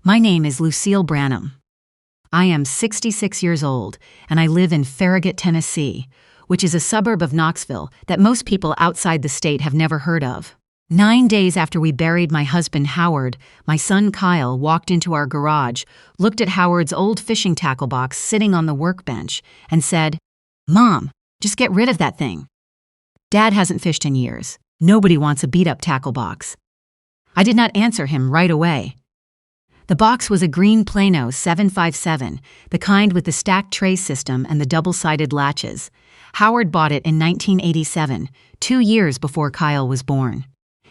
My name is Lucille Branham. I am 66 years old, and I live in Farragut, Tennessee, which is a suburb of Knoxville that most people outside the state have never heard of. 9 days after we buried my husband Howard, my son Kyle walked into our garage, looked at Howard's old fishing tackle box sitting on the workbench, and said, "Mom, just get rid of that thing. Dad hasn't fished in years. Nobody wants a beat-up tackle box." I did not answer him right away. The box was a green Plano 757, the kind with the stacked tray system and the double-sided latches. Howard bought it in 1987, 2 years before Kyle was born.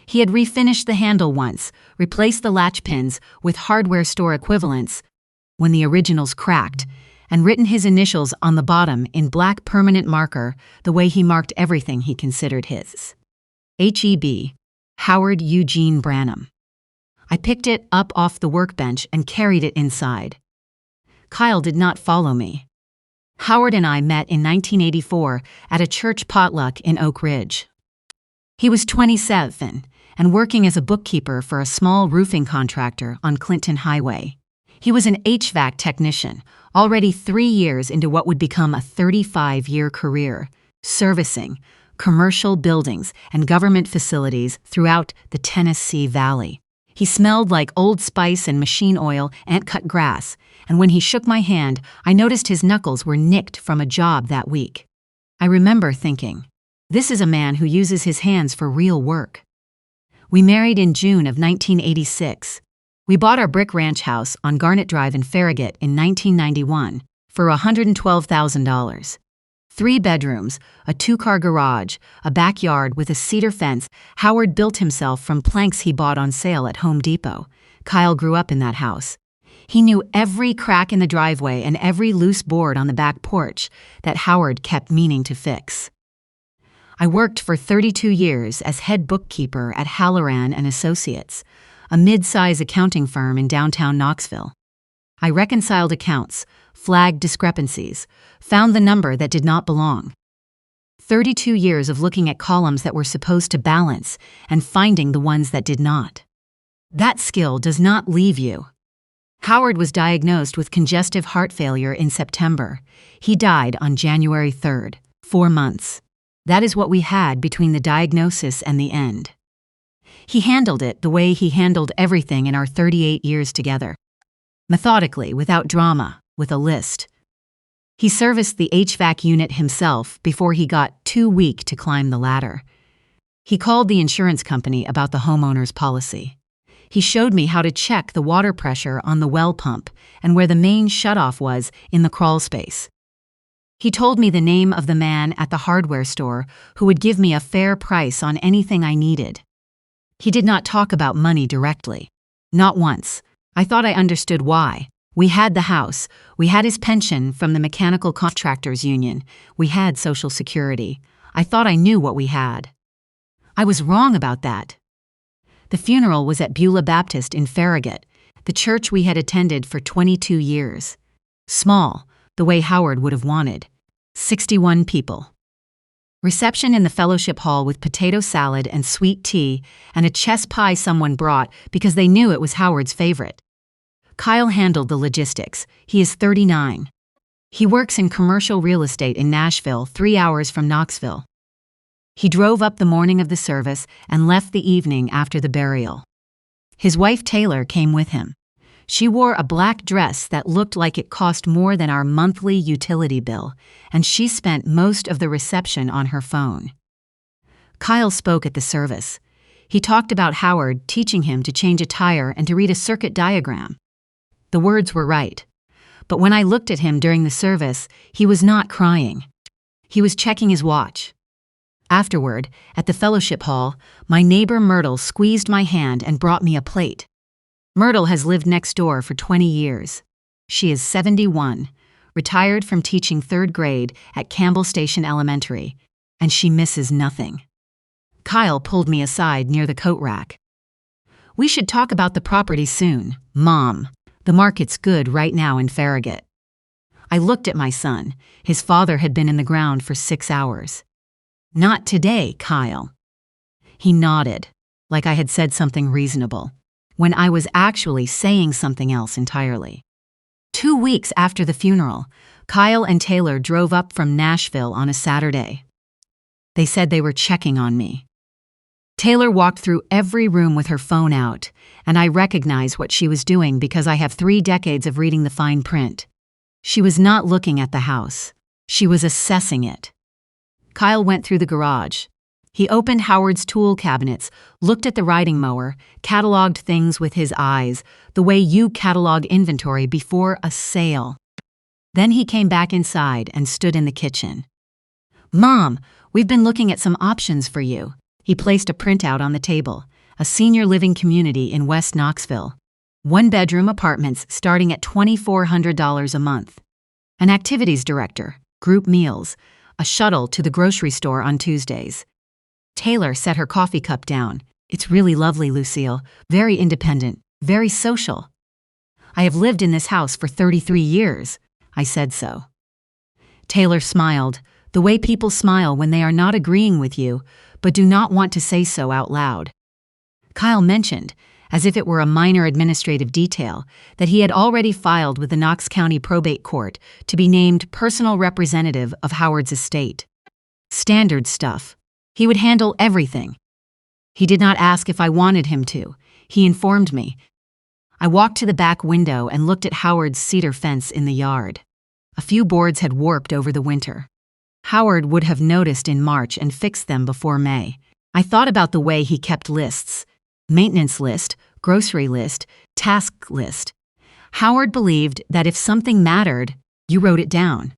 He had refinished the handle once, replaced the latch pins with hardware store equivalents when the originals cracked, and written his initials on the bottom in black permanent marker the way he marked everything he considered his. H.E.B. Howard Eugene Branham. I picked it up off the workbench and carried it inside. Kyle did not follow me. Howard and I met in 1984 at a church potluck in Oak Ridge. He was 27 and working as a bookkeeper for a small roofing contractor on Clinton Highway. He was an HVAC technician, already 3 years into what would become a 35-year career, servicing commercial buildings and government facilities throughout the Tennessee Valley. He smelled like Old Spice and machine oil and cut grass, and when he shook my hand, I noticed his knuckles were nicked from a job that week. I remember thinking, this is a man who uses his hands for real work. We married in June of 1986. We bought our brick ranch house on Garnet Drive in Farragut in 1991 for $112,000. 3 bedrooms, a 2-car garage, a backyard with a cedar fence. Howard built himself from planks he bought on sale at Home Depot. Kyle grew up in that house. He knew every crack in the driveway and every loose board on the back porch that Howard kept meaning to fix. I worked for 32 years as head bookkeeper at Halloran and Associates, a mid-size accounting firm in downtown Knoxville. I reconciled accounts, flagged discrepancies, found the number that did not belong. 32 years of looking at columns that were supposed to balance and finding the ones that did not. That skill does not leave you. Howard was diagnosed with congestive heart failure in September. He died on January 3rd, 4 months. That is what we had between the diagnosis and the end. He handled it the way he handled everything in our 38 years together. Methodically, without drama, with a list. He serviced the HVAC unit himself before he got too weak to climb the ladder. He called the insurance company about the homeowner's policy. He showed me how to check the water pressure on the well pump and where the main shutoff was in the crawl space. He told me the name of the man at the hardware store who would give me a fair price on anything I needed. He did not talk about money directly. Not once. I thought I understood why. We had the house. We had his pension from the Mechanical Contractors Union. We had Social Security. I thought I knew what we had. I was wrong about that. The funeral was at Beulah Baptist in Farragut, the church we had attended for 22 years. Small, the way Howard would have wanted. 61 people. Reception in the fellowship hall with potato salad and sweet tea and a chess pie someone brought because they knew it was Howard's favorite. Kyle handled the logistics. He is 39. He works in commercial real estate in Nashville, 3 hours from Knoxville. He drove up the morning of the service and left the evening after the burial. His wife Taylor came with him. She wore a black dress that looked like it cost more than our monthly utility bill, and she spent most of the reception on her phone. Kyle spoke at the service. He talked about Howard teaching him to change a tire and to read a circuit diagram. The words were right. But when I looked at him during the service, he was not crying. He was checking his watch. Afterward, at the fellowship hall, my neighbor Myrtle squeezed my hand and brought me a plate. Myrtle has lived next door for 20 years. She is 71, retired from teaching 3rd grade at Campbell Station Elementary, and she misses nothing. Kyle pulled me aside near the coat rack. "We should talk about the property soon, Mom. The market's good right now in Farragut." I looked at my son. His father had been in the ground for 6 hours. "Not today, Kyle." He nodded, like I had said something reasonable. when I was actually saying something else entirely. 2 weeks after the funeral, Kyle and Taylor drove up from Nashville on a Saturday. They said they were checking on me. Taylor walked through every room with her phone out, and I recognize what she was doing because I have 3 decades of reading the fine print. She was not looking at the house. She was assessing it. Kyle went through the garage. He opened Howard's tool cabinets, looked at the riding mower, cataloged things with his eyes, the way you catalog inventory before a sale. Then he came back inside and stood in the kitchen. "Mom, we've been looking at some options for you." He placed a printout on the table. A senior living community in West Knoxville. 1-bedroom apartments starting at $2,400 a month. An activities director, group meals, a shuttle to the grocery store on Tuesdays. Taylor set her coffee cup down. "It's really lovely, Lucille. Very independent, very social." "I have lived in this house for 33 years. I said so. Taylor smiled, the way people smile when they are not agreeing with you, but do not want to say so out loud. Kyle mentioned, as if it were a minor administrative detail, that he had already filed with the Knox County Probate Court to be named personal representative of Howard's estate. Standard stuff. He would handle everything. He did not ask if I wanted him to. He informed me. I walked to the back window and looked at Howard's cedar fence in the yard. A few boards had warped over the winter. Howard would have noticed in March and fixed them before May. I thought about the way he kept lists. Maintenance list, grocery list, task list. Howard believed that if something mattered, you wrote it down.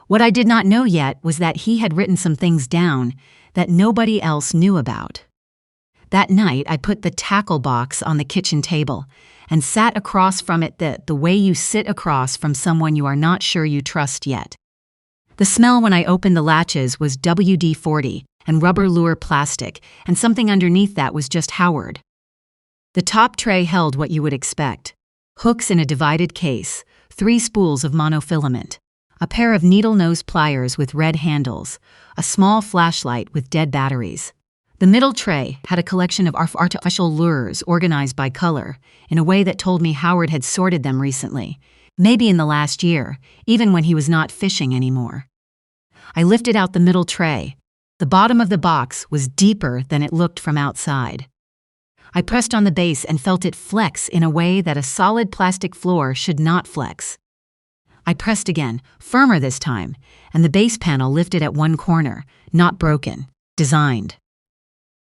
What I did not know yet was that he had written some things down that nobody else knew about. That night, I put the tackle box on the kitchen table and sat across from it the way you sit across from someone you are not sure you trust yet. The smell when I opened the latches was WD-40 and rubber lure plastic, and something underneath that was just Howard. The top tray held what you would expect. Hooks in a divided case, 3 spools of monofilament, a pair of needle-nose pliers with red handles, a small flashlight with dead batteries. The middle tray had a collection of artificial lures organized by color, in a way that told me Howard had sorted them recently, maybe in the last year, even when he was not fishing anymore. I lifted out the middle tray. The bottom of the box was deeper than it looked from outside. I pressed on the base and felt it flex in a way that a solid plastic floor should not flex. I pressed again, firmer this time, and the base panel lifted at one corner, not broken, designed.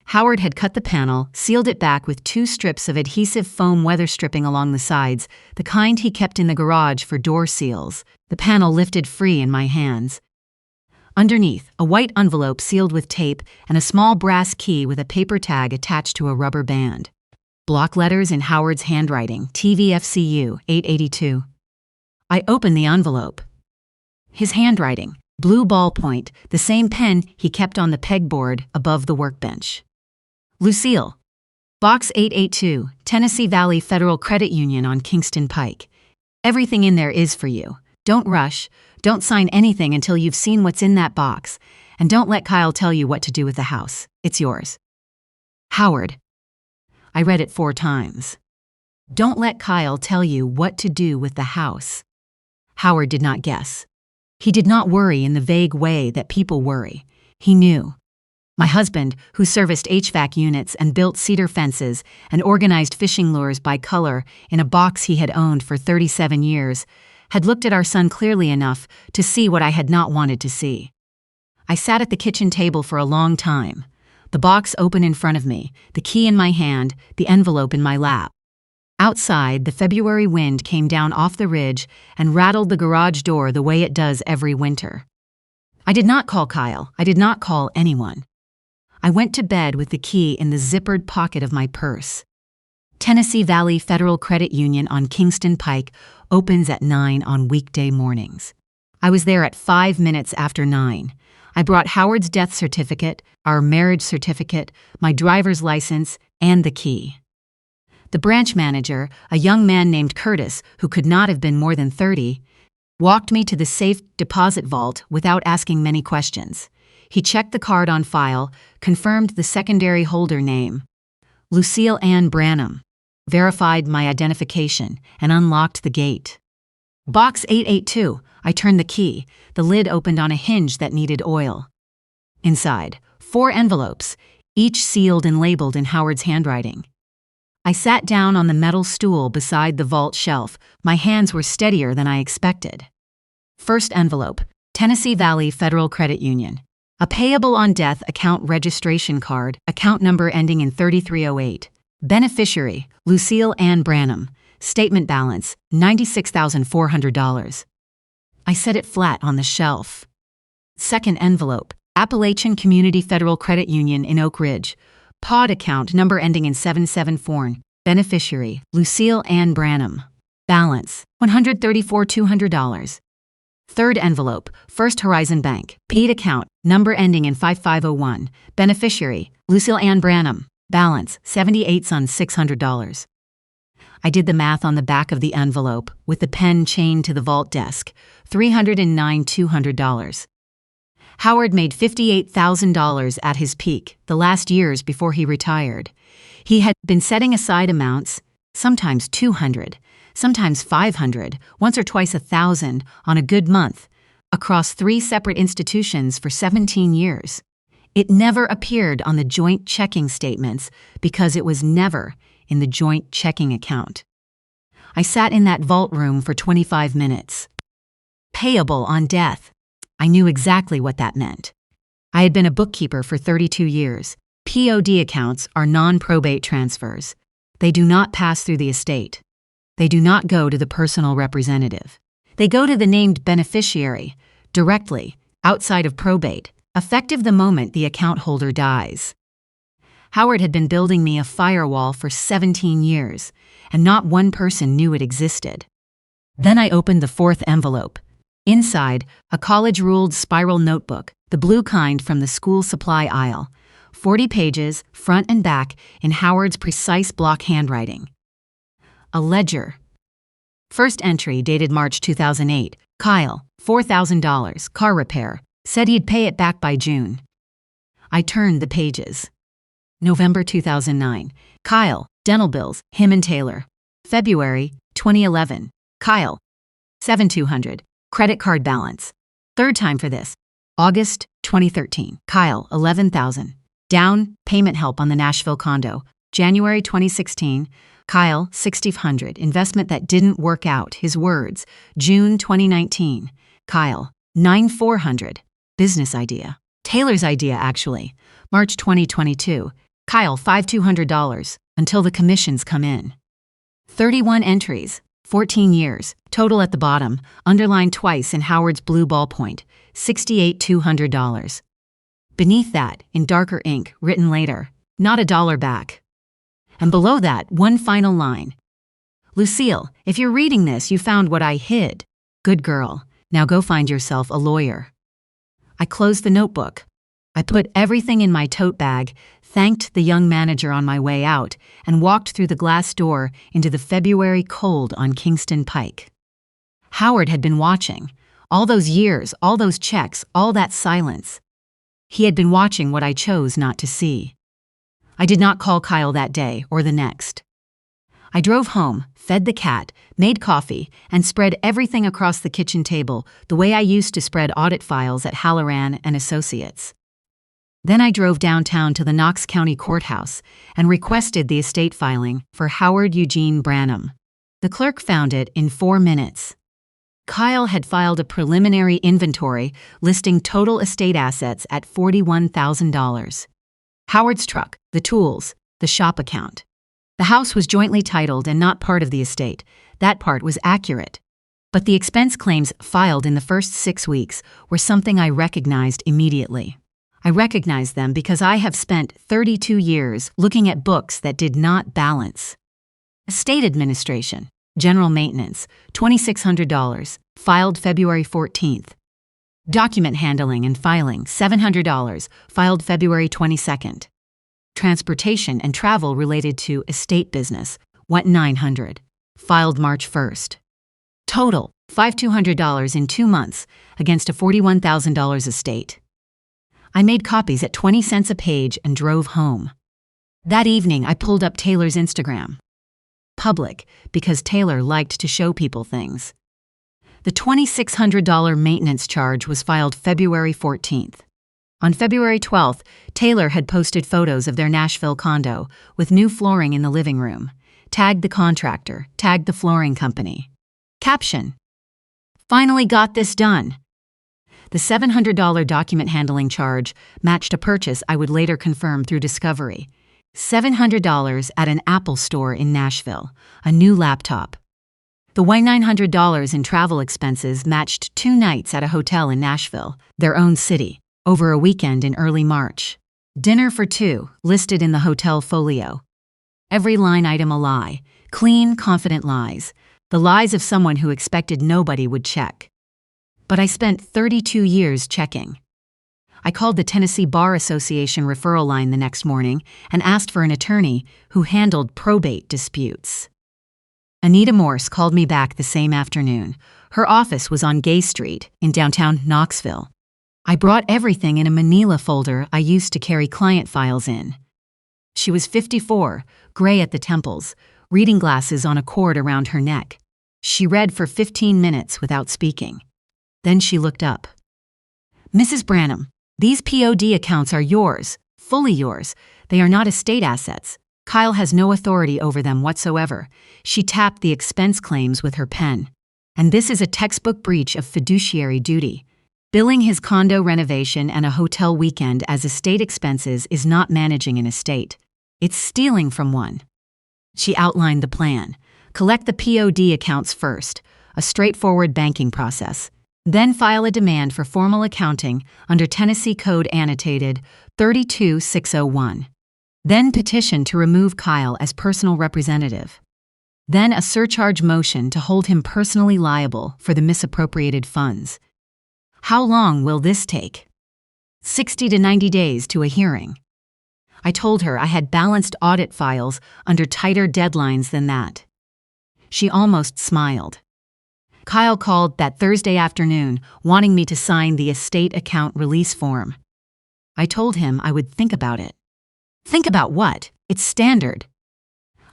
Howard had cut the panel, sealed it back with 2 strips of adhesive foam weather stripping along the sides, the kind he kept in the garage for door seals. The panel lifted free in my hands. Underneath, a white envelope sealed with tape and a small brass key with a paper tag attached to a rubber band. Block letters in Howard's handwriting, TVFCU 882. I opened the envelope. His handwriting, blue ballpoint, the same pen he kept on the pegboard above the workbench. Lucille, Box 882, Tennessee Valley Federal Credit Union on Kingston Pike. Everything in there is for you. Don't rush. Don't sign anything until you've seen what's in that box. And don't let Kyle tell you what to do with the house. It's yours. Howard. I read it 4 times. Don't let Kyle tell you what to do with the house. Howard did not guess. He did not worry in the vague way that people worry. He knew. My husband, who serviced HVAC units and built cedar fences and organized fishing lures by color in a box he had owned for 37 years, had looked at our son clearly enough to see what I had not wanted to see. I sat at the kitchen table for a long time, the box open in front of me, the key in my hand, the envelope in my lap. Outside, the February wind came down off the ridge and rattled the garage door the way it does every winter. I did not call Kyle. I did not call anyone. I went to bed with the key in the zippered pocket of my purse. Tennessee Valley Federal Credit Union on Kingston Pike opens at 9 on weekday mornings. I was there at 5 minutes after 9. I brought Howard's death certificate, our marriage certificate, my driver's license, and the key. The branch manager, a young man named Curtis, who could not have been more than 30, walked me to the safe deposit vault without asking many questions. He checked the card on file, confirmed the secondary holder name, Lucille Branham. verified my identification, and unlocked the gate. Box 882. I turned the key. The lid opened on a hinge that needed oil. Inside, 4 envelopes, each sealed and labeled in Howard's handwriting. I sat down on the metal stool beside the vault shelf. My hands were steadier than I expected. First envelope, Tennessee Valley Federal Credit Union. A payable on death account registration card, account number ending in 3308. Beneficiary, Lucille Branham. Statement balance, $96,400. I set it flat on the shelf. Second envelope, Appalachian Community Federal Credit Union in Oak Ridge. POD account number ending in 774. Beneficiary, Lucille Branham. Balance, $134,200. Third envelope, First Horizon Bank. PED account number ending in 5501. Beneficiary, Lucille Branham. Balance, $78,600. I did the math on the back of the envelope with the pen chained to the vault desk. $309,200. Howard made $58,000 at his peak, the last years before he retired. He had been setting aside amounts, sometimes $200, sometimes $500, once or twice $1,000 on a good month, across 3 separate institutions for 17 years. It never appeared on the joint checking statements because it was never in the joint checking account. I sat in that vault room for 25 minutes. Payable on death. I knew exactly what that meant. I had been a bookkeeper for 32 years. POD accounts are non-probate transfers. They do not pass through the estate. They do not go to the personal representative. They go to the named beneficiary, directly, outside of probate, effective the moment the account holder dies. Howard had been building me a firewall for 17 years, and not one person knew it existed. Then I opened the 4th envelope. Inside, a college-ruled spiral notebook, the blue kind from the school supply aisle, 40 pages, front and back, in Howard's precise block handwriting. A ledger. First entry dated March 2008. Kyle, $4,000, car repair, said he'd pay it back by June. I turned the pages. November 2009. Kyle, dental bills, him and Taylor. February 2011. Kyle, $7,200, credit card balance. Third time for this. August 2013. Kyle, $11,000. Down payment help on the Nashville condo. January 2016. Kyle, $6,500. Investment that didn't work out. His words. June 2019. Kyle, $9,400. Business idea. Taylor's idea, actually. March 2022. Kyle, $5,200. Until the commissions come in. 31 entries. 14 years. Total at the bottom. Underlined twice in Howard's blue ballpoint. $68,200. Beneath that, in darker ink, written later, not a dollar back. And below that, one final line. Lucille, if you're reading this, you found what I hid. Good girl. Now go find yourself a lawyer. I closed the notebook. I put everything in my tote bag, thanked the young manager on my way out, and walked through the glass door into the February cold on Kingston Pike. Howard had been watching. All those years, all those checks, all that silence. He had been watching what I chose not to see. I did not call Kyle that day or the next. I drove home, fed the cat, made coffee, and spread everything across the kitchen table the way I used to spread audit files at Halloran and Associates. Then I drove downtown to the Knox County Courthouse and requested the estate filing for Howard Eugene Branham. The clerk found it in 4 minutes. Kyle had filed a preliminary inventory listing total estate assets at $41,000. Howard's truck, the tools, the shop account. The house was jointly titled and not part of the estate. That part was accurate. But the expense claims filed in the first 6 weeks were something I recognized immediately. I recognized them because I have spent 32 years looking at books that did not balance. Estate administration, general maintenance, $2,600, filed February 14th. Document handling and filing, $700, filed February 22nd. Transportation and travel related to estate business, $900, filed March 1st. Total, $5,200 in 2 months against a $41,000 estate. I made copies at 20 cents a page and drove home. That evening, I pulled up Taylor's Instagram. public, because Taylor liked to show people things. The $2,600 maintenance charge was filed February 14th. On February 12th, Taylor had posted photos of their Nashville condo with new flooring in the living room. Tagged the contractor, tagged the flooring company. Caption: "Finally got this done." The $700 document handling charge matched a purchase I would later confirm through discovery. $700 at an Apple store in Nashville, a new laptop. The $1,900 in travel expenses matched 2 nights at a hotel in Nashville, their own city, over a weekend in early March. Dinner for 2, listed in the hotel folio. Every line item a lie, clean, confident lies, the lies of someone who expected nobody would check. But I spent 32 years checking. I called the Tennessee Bar Association referral line the next morning and asked for an attorney who handled probate disputes. Anita Morse called me back the same afternoon. Her office was on Gay Street in downtown Knoxville. I brought everything in a manila folder I used to carry client files in. She was 54, gray at the temples, reading glasses on a cord around her neck. She read for 15 minutes without speaking. Then she looked up. "Mrs. Branham, these POD accounts are yours, fully yours. They are not estate assets. Kyle has no authority over them whatsoever." She tapped the expense claims with her pen. "And this is a textbook breach of fiduciary duty. Billing his condo renovation and a hotel weekend as estate expenses is not managing an estate. It's stealing from one." She outlined the plan. Collect the POD accounts first, a straightforward banking process. Then file a demand for formal accounting under Tennessee Code Annotated 32601. Then petition to remove Kyle as personal representative. Then a surcharge motion to hold him personally liable for the misappropriated funds. How long will this take? 60 to 90 days to a hearing. I told her I had balanced audit files under tighter deadlines than that. She almost smiled. Kyle called that Thursday afternoon, wanting me to sign the estate account release form. I told him I would think about it. Think about what? It's standard.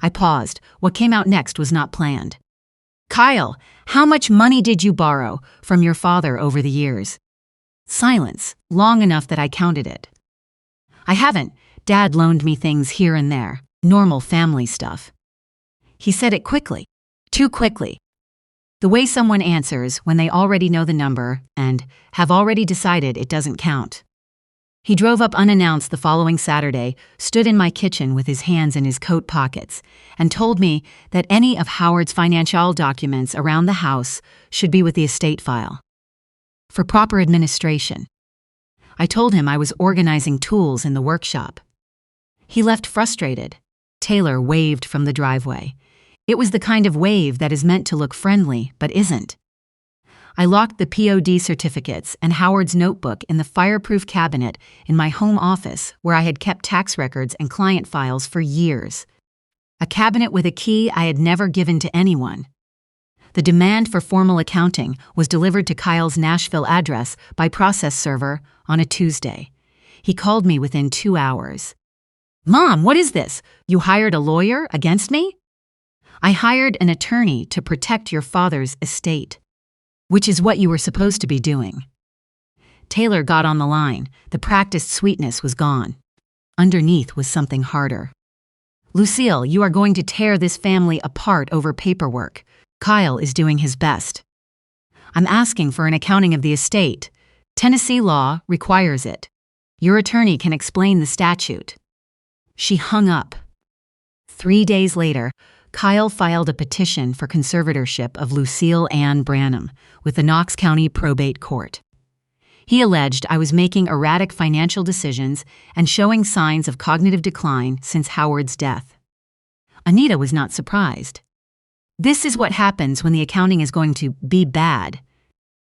I paused. What came out next was not planned. "Kyle, how much money did you borrow from your father over the years?" Silence, long enough that I counted it. "I haven't. Dad loaned me things here and there, normal family stuff." He said it quickly, too quickly. The way someone answers when they already know the number and have already decided it doesn't count. He drove up unannounced the following Saturday, stood in my kitchen with his hands in his coat pockets, and told me that any of Howard's financial documents around the house should be with the estate file. For proper administration. I told him I was organizing tools in the workshop. He left frustrated. Taylor waved from the driveway. It was the kind of wave that is meant to look friendly, but isn't. I locked the POD certificates and Howard's notebook in the fireproof cabinet in my home office where I had kept tax records and client files for years. A cabinet with a key I had never given to anyone. The demand for formal accounting was delivered to Kyle's Nashville address by process server on a Tuesday. He called me within 2 hours. "Mom, what is this? You hired a lawyer against me?" "I hired an attorney to protect your father's estate, which is what you were supposed to be doing." Taylor got on the line. The practiced sweetness was gone. Underneath was something harder. "Lucille, you are going to tear this family apart over paperwork. Kyle is doing his best. I'm asking for an accounting of the estate. Tennessee law requires it. Your attorney can explain the statute." She hung up. 3 days later, Kyle filed a petition for conservatorship of Lucille Branham with the Knox County Probate Court. He alleged I was making erratic financial decisions and showing signs of cognitive decline since Howard's death. Anita was not surprised. "This is what happens when the accounting is going to be bad,"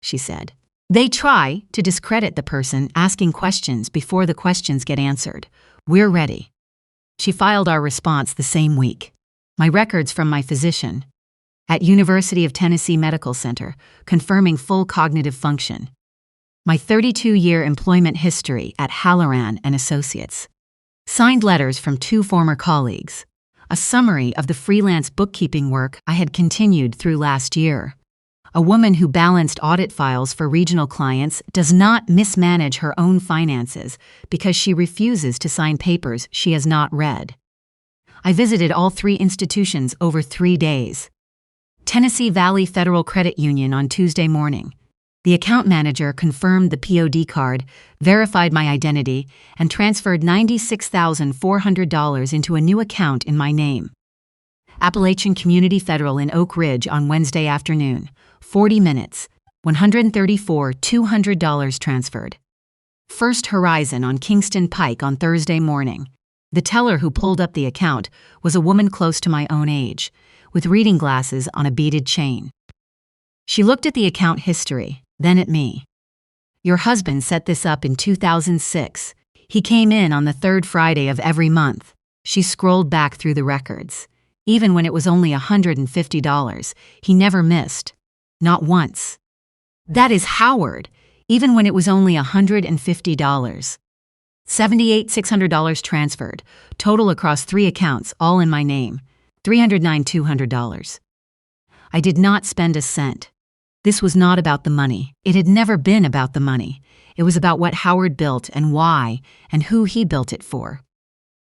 she said. "They try to discredit the person asking questions before the questions get answered. We're ready." She filed our response the same week. My records from my physician at University of Tennessee Medical Center, confirming full cognitive function. My 32-year employment history at Halloran and Associates. Signed letters from 2 former colleagues. a summary of the freelance bookkeeping work I had continued through last year. A woman who balanced audit files for regional clients does not mismanage her own finances because she refuses to sign papers she has not read. I visited all 3 institutions over 3 days. Tennessee Valley Federal Credit Union on Tuesday morning. The account manager confirmed the POD card, verified my identity, and transferred $96,400 into a new account in my name. Appalachian Community Federal in Oak Ridge on Wednesday afternoon, 40 minutes, $134,200 transferred. First Horizon on Kingston Pike on Thursday morning. The teller who pulled up the account was a woman close to my own age, with reading glasses on a beaded chain. She looked at the account history, then at me. Your husband set this up in 2006. He came in on the 3rd Friday of every month. She scrolled back through the records. Even when it was only $150, he never missed. Not once. That is Howard, even when it was only $150. $78,600 transferred, total across 3 accounts, all in my name, $309,200. I did not spend a cent. This was not about the money. It had never been about the money. It was about what Howard built and why and who he built it for.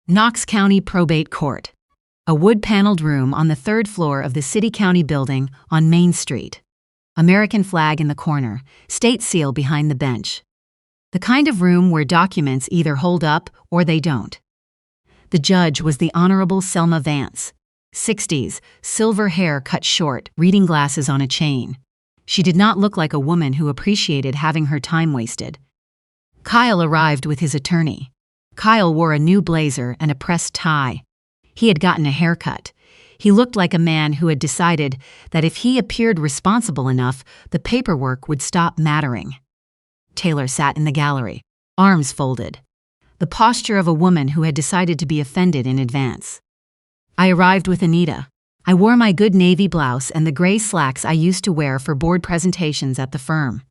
Knox County Probate Court. A wood-paneled room on the 3rd floor of the City-County building on Main Street. American flag in the corner, state seal behind the bench. The kind of room where documents either hold up or they don't. The judge was the Honorable Selma Vance. 60s, silver hair cut short, reading glasses on a chain. She did not look like a woman who appreciated having her time wasted. Kyle arrived with his attorney. Kyle wore a new blazer and a pressed tie. He had gotten a haircut. He looked like a man who had decided that if he appeared responsible enough, the paperwork would stop mattering. Taylor sat in the gallery, arms folded. The posture of a woman who had decided to be offended in advance. I arrived with Anita. I wore my good navy blouse and the gray slacks I used to wear for board presentations at the firm.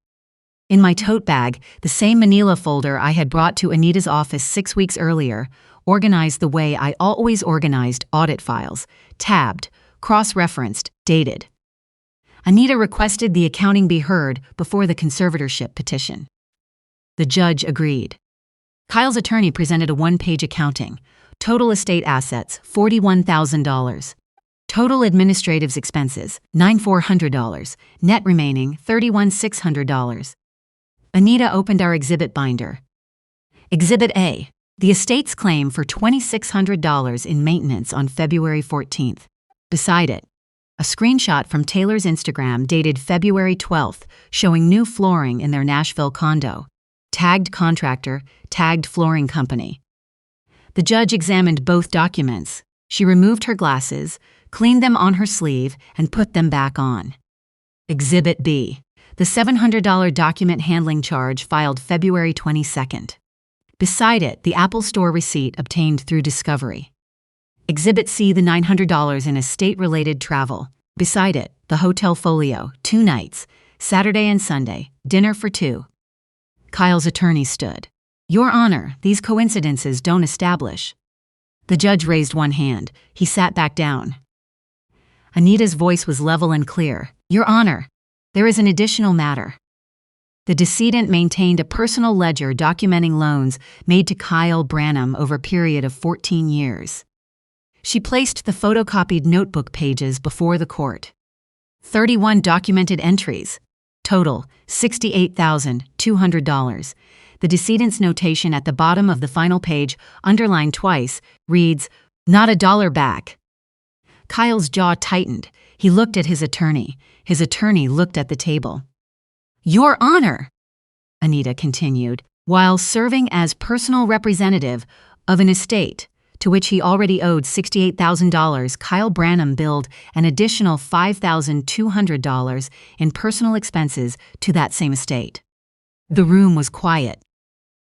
In my tote bag, the same manila folder I had brought to Anita's office 6 weeks earlier, organized the way I always organized audit files, tabbed, cross-referenced, dated. Anita requested the accounting be heard before the conservatorship petition. The judge agreed. Kyle's attorney presented a 1-page accounting. Total estate assets, $41,000. Total administrative expenses, $9,400. Net remaining, $31,600. Anita opened our exhibit binder. Exhibit A. The estate's claim for $2,600 in maintenance on February 14th. Beside it, a screenshot from Taylor's Instagram dated February 12th showing new flooring in their Nashville condo. Tagged contractor, tagged flooring company. The judge examined both documents. She removed her glasses, cleaned them on her sleeve, and put them back on. Exhibit B. The $700 document handling charge filed February 22nd. Beside it, the Apple Store receipt obtained through discovery. Exhibit C. The $900 in estate-related travel. Beside it, the hotel folio, 2 nights, Saturday and Sunday, dinner for 2. Kyle's attorney stood. Your Honor, these coincidences don't establish. The judge raised one hand. He sat back down. Anita's voice was level and clear. Your Honor, there is an additional matter. The decedent maintained a personal ledger documenting loans made to Kyle Branham over a period of 14 years. She placed the photocopied notebook pages before the court. 31 documented entries. Total, $68,200. The decedent's notation at the bottom of the final page, underlined twice, reads, "Not a dollar back." Kyle's jaw tightened. He looked at his attorney. His attorney looked at the table. Your Honor, Anita continued, while serving as personal representative of an estate to which he already owed $68,000, Kyle Branham billed an additional $5,200 in personal expenses to that same estate. The room was quiet.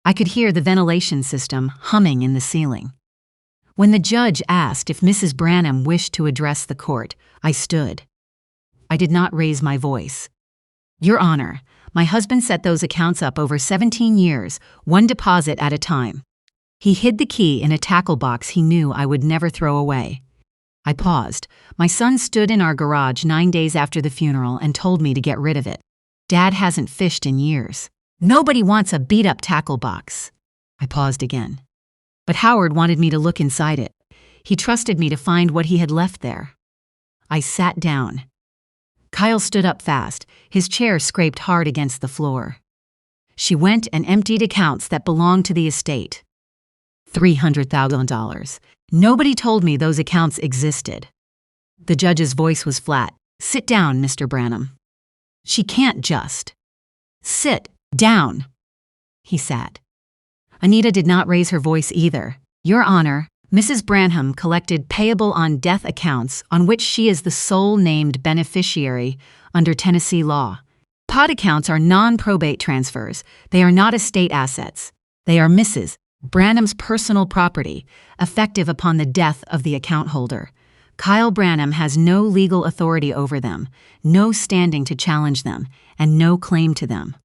I could hear the ventilation system humming in the ceiling. When the judge asked if Mrs. Branham wished to address the court, I stood. I did not raise my voice. Your Honor, my husband set those accounts up over 17 years, one deposit at a time. He hid the key in a tackle box he knew I would never throw away. I paused. My son stood in our garage 9 days after the funeral and told me to get rid of it. Dad hasn't fished in years. Nobody wants a beat-up tackle box. I paused again. But Howard wanted me to look inside it. He trusted me to find what he had left there. I sat down. Kyle stood up fast. His chair scraped hard against the floor. She went and emptied accounts that belonged to the estate. $300,000. Nobody told me those accounts existed. The judge's voice was flat. Sit down, Mr. Branham. She can't just. Sit down. He sat. Anita did not raise her voice either. Your Honor, Mrs. Branham collected payable on death accounts on which she is the sole named beneficiary under Tennessee law. POD accounts are non-probate transfers. They are not estate assets. They are Mrs. Branham's personal property, effective upon the death of the account holder. Kyle Branham has no legal authority over them, no standing to challenge them, and no claim to them.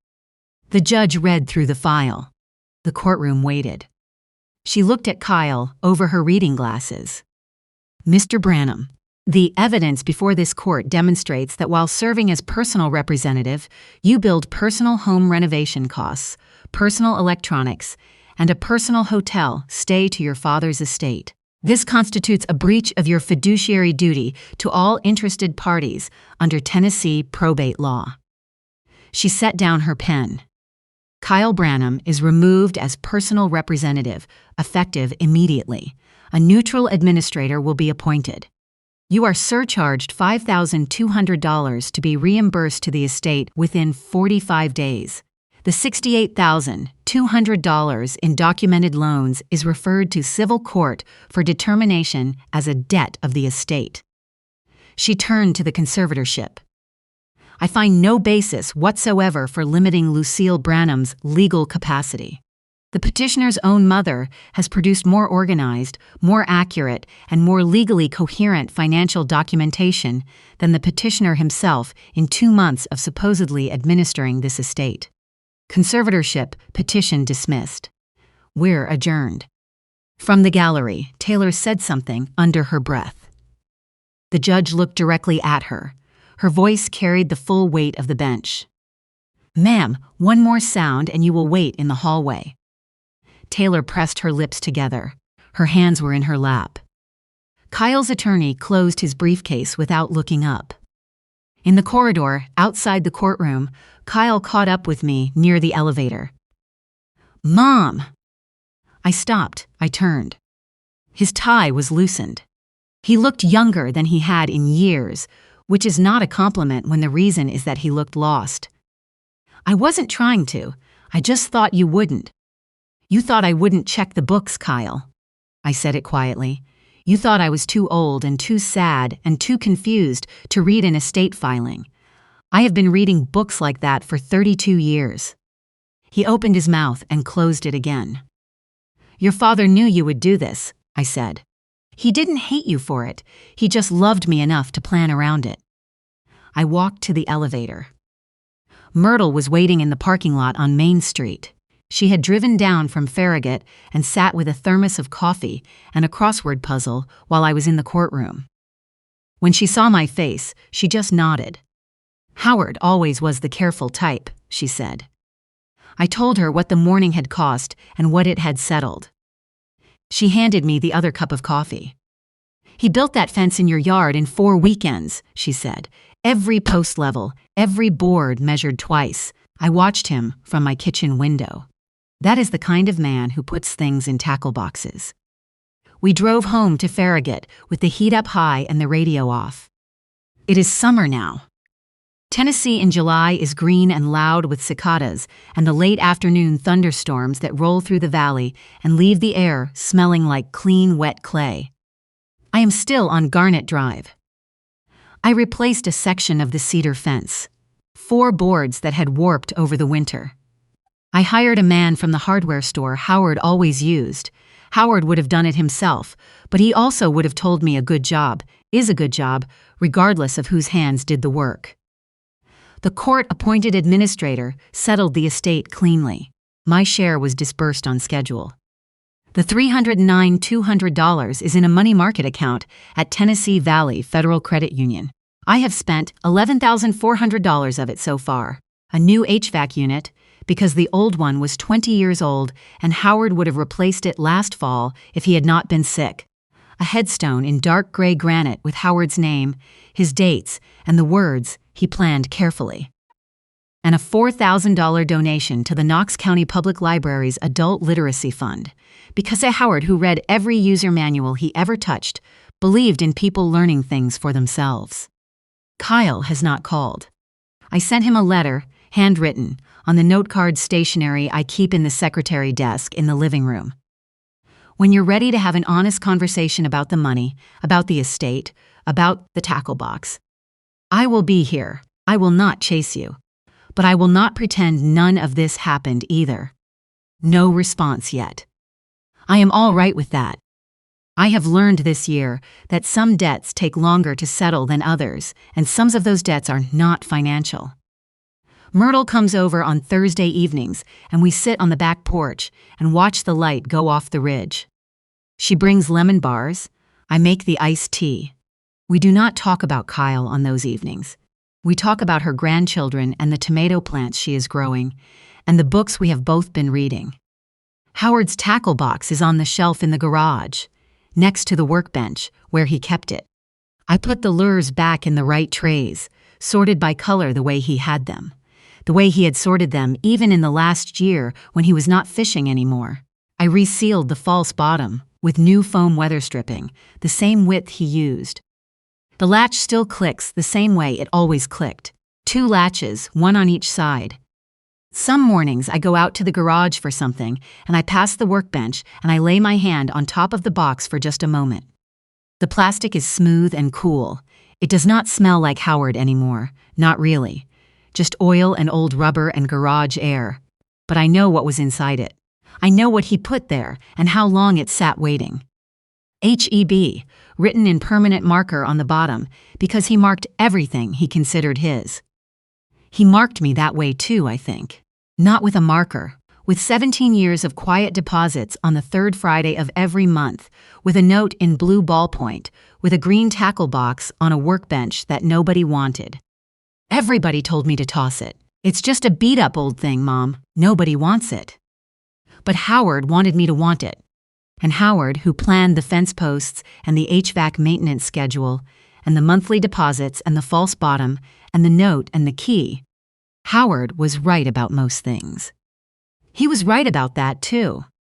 The judge read through the file. The courtroom waited. She looked at Kyle over her reading glasses. Mr. Branham, the evidence before this court demonstrates that while serving as personal representative, you billed personal home renovation costs, personal electronics, and a personal hotel stay to your father's estate. This constitutes a breach of your fiduciary duty to all interested parties under Tennessee probate law. She set down her pen. Kyle Branham is removed as personal representative, effective immediately. A neutral administrator will be appointed. You are surcharged $5,200 to be reimbursed to the estate within 45 days. The $68,200 in documented loans is referred to civil court for determination as a debt of the estate. She turned to the conservatorship. I find no basis whatsoever for limiting Lucille Branham's legal capacity. The petitioner's own mother has produced more organized, more accurate, and more legally coherent financial documentation than the petitioner himself in 2 months of supposedly administering this estate. Conservatorship petition dismissed. We're adjourned. From the gallery, Taylor said something under her breath. The judge looked directly at her. Her voice carried the full weight of the bench. Ma'am, one more sound and you will wait in the hallway. Taylor pressed her lips together. Her hands were in her lap. Kyle's attorney closed his briefcase without looking up. In the corridor, outside the courtroom, Kyle caught up with me near the elevator. Mom! I stopped. I turned. His tie was loosened. He looked younger than he had in years, which is not a compliment when the reason is that he looked lost. I wasn't trying to. I just thought you wouldn't. You thought I wouldn't check the books, Kyle. I said it quietly. You thought I was too old and too sad and too confused to read an estate filing. I have been reading books like that for 32 years. He opened his mouth and closed it again. Your father knew you would do this, I said. He didn't hate you for it. He just loved me enough to plan around it. I walked to the elevator. Myrtle was waiting in the parking lot on Main Street. She had driven down from Farragut and sat with a thermos of coffee and a crossword puzzle while I was in the courtroom. When she saw my face, she just nodded. Howard always was the careful type, she said. I told her what the morning had cost and what it had settled. She handed me the other cup of coffee. He built that fence in your yard in 4 weekends, she said. Every post level, every board measured twice. I watched him from my kitchen window. That is the kind of man who puts things in tackle boxes. We drove home to Farragut with the heat up high and the radio off. It is summer now. Tennessee in July is green and loud with cicadas and the late afternoon thunderstorms that roll through the valley and leave the air smelling like clean, wet clay. I am still on Garnet Drive. I replaced a section of the cedar fence, 4 boards that had warped over the winter. I hired a man from the hardware store Howard always used. Howard would have done it himself, but he also would have told me a good job is a good job, regardless of whose hands did the work. The court-appointed administrator settled the estate cleanly. My share was disbursed on schedule. The $309,200 is in a money market account at Tennessee Valley Federal Credit Union. I have spent $11,400 of it so far. A new HVAC unit, because the old one was 20 years old and Howard would have replaced it last fall if he had not been sick. A headstone in dark gray granite with Howard's name, his dates, and the words he planned carefully. And a $4,000 donation to the Knox County Public Library's Adult Literacy Fund, because a Howard who read every user manual he ever touched believed in people learning things for themselves. Kyle has not called. I sent him a letter, handwritten, on the note card stationery I keep in the secretary desk in the living room. When you're ready to have an honest conversation about the money, about the estate, about the tackle box, I will be here. I will not chase you. But I will not pretend none of this happened either. No response yet. I am all right with that. I have learned this year that some debts take longer to settle than others, and some of those debts are not financial. Myrtle comes over on Thursday evenings, and we sit on the back porch and watch the light go off the ridge. She brings lemon bars. I make the iced tea. We do not talk about Kyle on those evenings. We talk about her grandchildren and the tomato plants she is growing, and the books we have both been reading. Howard's tackle box is on the shelf in the garage, next to the workbench where he kept it. I put the lures back in the right trays, sorted by color the way he had them, the way he had sorted them even in the last year when he was not fishing anymore. I resealed the false bottom with new foam weather stripping, the same width he used. The latch still clicks the same way it always clicked. 2 latches, one on each side. Some mornings I go out to the garage for something, and I pass the workbench and I lay my hand on top of the box for just a moment. The plastic is smooth and cool. It does not smell like Howard anymore, not really. Just oil and old rubber and garage air. But I know what was inside it. I know what he put there and how long it sat waiting. HEB, written in permanent marker on the bottom, because he marked everything he considered his. He marked me that way too, I think. Not with a marker, with 17 years of quiet deposits on the 3rd Friday of every month, with a note in blue ballpoint, with a green tackle box on a workbench that nobody wanted. Everybody told me to toss it. It's just a beat-up old thing, Mom. Nobody wants it. But Howard wanted me to want it. And Howard, who planned the fence posts and the HVAC maintenance schedule, and the monthly deposits and the false bottom, and the note and the key, Howard was right about most things. He was right about that, too.